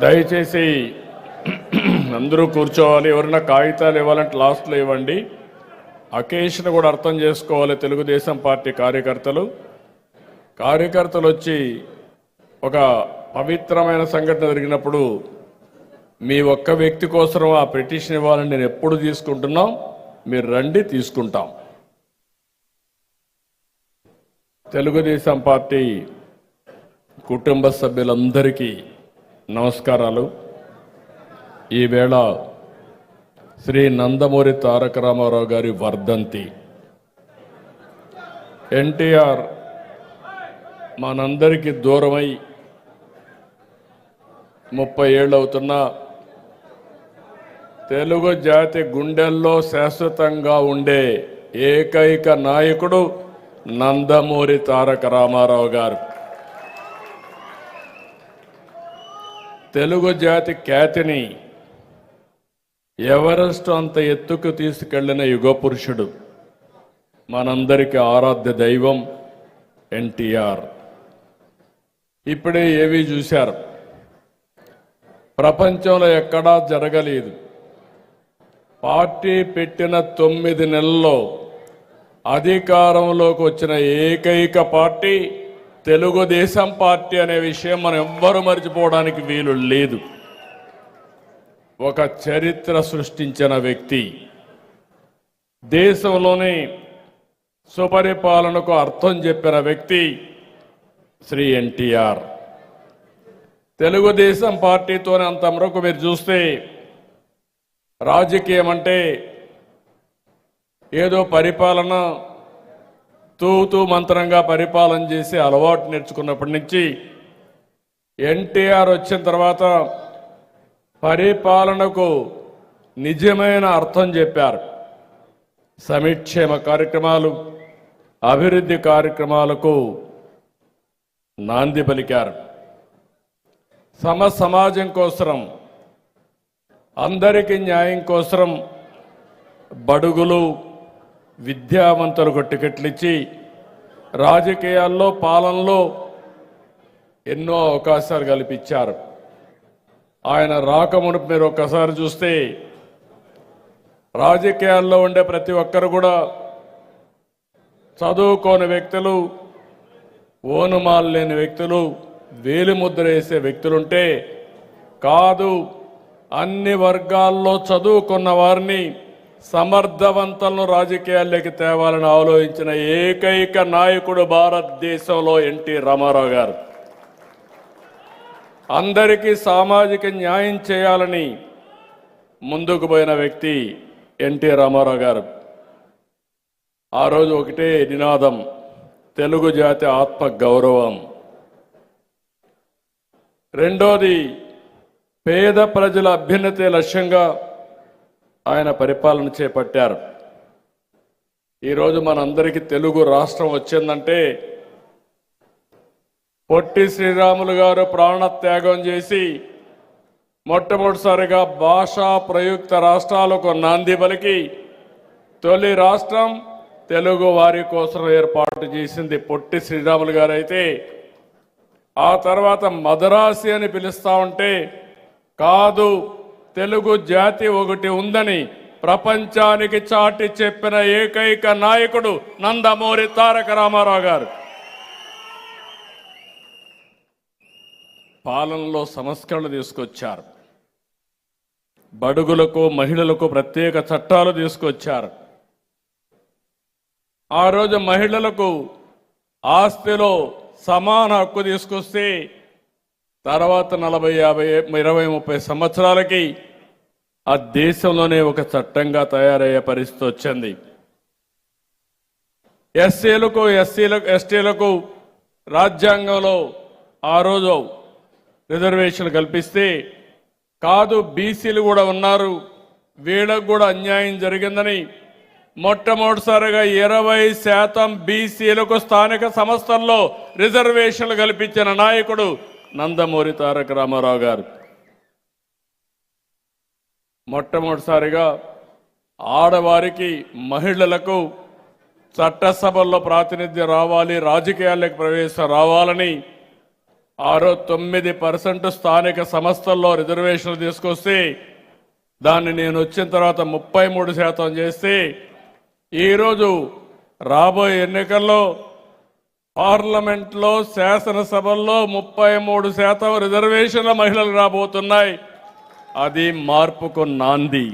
దయచేసి అందరూ కూర్చోవాలి. ఎవరైనా కాగితాలు ఇవ్వాలంటే లాస్ట్లో ఇవ్వండి. అకేషన్ కూడా అర్థం చేసుకోవాలి. తెలుగుదేశం పార్టీ కార్యకర్తలు వచ్చి ఒక పవిత్రమైన సంఘటన జరిగినప్పుడు మీ ఒక్క వ్యక్తి కోసం ఆ పిటిషన్ ఇవ్వాలని నేను ఎప్పుడు తీసుకుంటున్నాం. మీరు రండి, తీసుకుంటాం. తెలుగుదేశం పార్టీ కుటుంబ సభ్యులందరికీ నమస్కారాలు. ఈవేళ శ్రీ నందమూరి తారక రామారావు గారి వర్ధంతి. ఎన్టీఆర్ మనందరికీ దూరమై 30 ఏళ్ళు అవుతున్నా తెలుగు జాతి గుండెల్లో శాశ్వతంగా ఉండే ఏకైక నాయకుడు నందమూరి తారక రామారావు గారు. తెలుగు జాతి ఖ్యాతిని ఎవరెస్ట్ అంత ఎత్తుకు తీసుకెళ్లిన యుగ పురుషుడు, మనందరికీ ఆరాధ్య దైవం ఎన్టీఆర్. ఇప్పుడే ఏవి చూశారు, ప్రపంచంలో ఎక్కడా జరగలేదు. పార్టీ పెట్టిన 9 నెలల్లో అధికారంలోకి వచ్చిన ఏకైక పార్టీ తెలుగుదేశం పార్టీ అనే విషయం మనం ఎవ్వరూ మర్చిపోవడానికి వీలు లేదు. ఒక చరిత్ర సృష్టించిన వ్యక్తి, దేశంలోనే సుపరిపాలనకు అర్థం చెప్పిన వ్యక్తి శ్రీ ఎన్టీఆర్. తెలుగుదేశం పార్టీతోనే అంతవరకు మీరు చూస్తే రాజకీయం అంటే ఏదో పరిపాలన తూతూ మంత్రంగా పరిపాలన చేసి అలవాటు నేర్చుకున్నప్పటి నుంచి ఎన్టీఆర్ వచ్చిన తర్వాత పరిపాలనకు నిజమైన అర్థం చెప్పారు. సంక్షేమ కార్యక్రమాలు, అభివృద్ధి కార్యక్రమాలకు నాంది పలికారు. సమాజం కోసం, అందరికీ న్యాయం కోసం బడుగులు, విద్యావంతులకు టికెట్లు ఇచ్చి రాజకీయాల్లో, పాలనలో ఎన్నో అవకాశాలు కల్పించారు. ఆయన రాకమునుపు మీరు ఒక్కసారి చూస్తే రాజకీయాల్లో ఉండే ప్రతి ఒక్కరు కూడా చదువుకోని వ్యక్తులు, ఓనుమాలు లేని వ్యక్తులు, వేలిముద్ర వేసే వ్యక్తులుంటే కాదు, అన్ని వర్గాల్లో చదువుకున్న వారిని సమర్థవంతులను రాజకీయాల్లోకి తేవాలని ఆలోచించిన ఏకైక నాయకుడు భారతదేశంలో ఎన్టీ రామారావు గారు. అందరికీ సామాజిక న్యాయం చేయాలని ముందుకు పోయిన వ్యక్తి ఎన్టీ రామారావు గారు. ఆ రోజు ఒకటే నినాదం, తెలుగు జాతి ఆత్మ గౌరవం. రెండోది, పేద ప్రజల అభ్యున్నతి లక్ష్యంగా ఆయన పరిపాలన చేపట్టారు. ఈరోజు మనందరికీ తెలుగు రాష్ట్రం వచ్చిందంటే పొట్టి శ్రీరాములు గారు ప్రాణత్యాగం చేసి మొట్టమొదటిసారిగా భాషా ప్రయుక్త రాష్ట్రాలకు నాంది పలికి తొలి రాష్ట్రం తెలుగు వారి కోసం ఏర్పాటు చేసింది పొట్టి శ్రీరాములు గారు అయితే, ఆ తర్వాత మదరాసి అని పిలుస్తా ఉంటే కాదు, తెలుగు జాతి ఒకటి ఉందని ప్రపంచానికి చాటి చెప్పిన ఏకైక నాయకుడు నందమూరి తారక రామారావు గారు. పాలనలో సంస్కరణలు తీసుకొచ్చారు. బడుగులకు, మహిళలకు ప్రత్యేక చట్టాలు తీసుకొచ్చారు. ఆ రోజు మహిళలకు ఆస్తిలో సమాన హక్కు తీసుకొస్తే తర్వాత 40, 50, 20, 30 సంవత్సరాలకి ఆ దేశంలోనే ఒక చట్టంగా తయారయ్యే పరిస్థితి వచ్చింది. ఎస్సీలకు, ఎస్టీలకు రాజ్యాంగంలో ఆ రోజు రిజర్వేషన్లు కల్పిస్తే కాదు, బీసీలు కూడా ఉన్నారు, వీళ్ళకు కూడా అన్యాయం జరిగిందని మొట్టమొదటిసారిగా 20% బీసీలకు స్థానిక సంస్థల్లో రిజర్వేషన్లు కల్పించిన నాయకుడు నందమూరి తారక రామారావు గారు. మొట్టమొదటిసారిగా ఆడవారికి, మహిళలకు చట్టసభల్లో ప్రాతినిధ్యం రావాలి, రాజకీయాలకు ప్రవేశం రావాలని 9% స్థానిక సంస్థల్లో రిజర్వేషన్లు తీసుకొస్తే దాన్ని నేను వచ్చిన తర్వాత 33% చేస్తే ఈరోజు రాబోయే ఎన్నికల్లో పార్లమెంట్లో శాసనసభల్లో 33% రిజర్వేషన్ల మహిళలు రాబోతున్నాయి. అది మార్పుకు నాంది.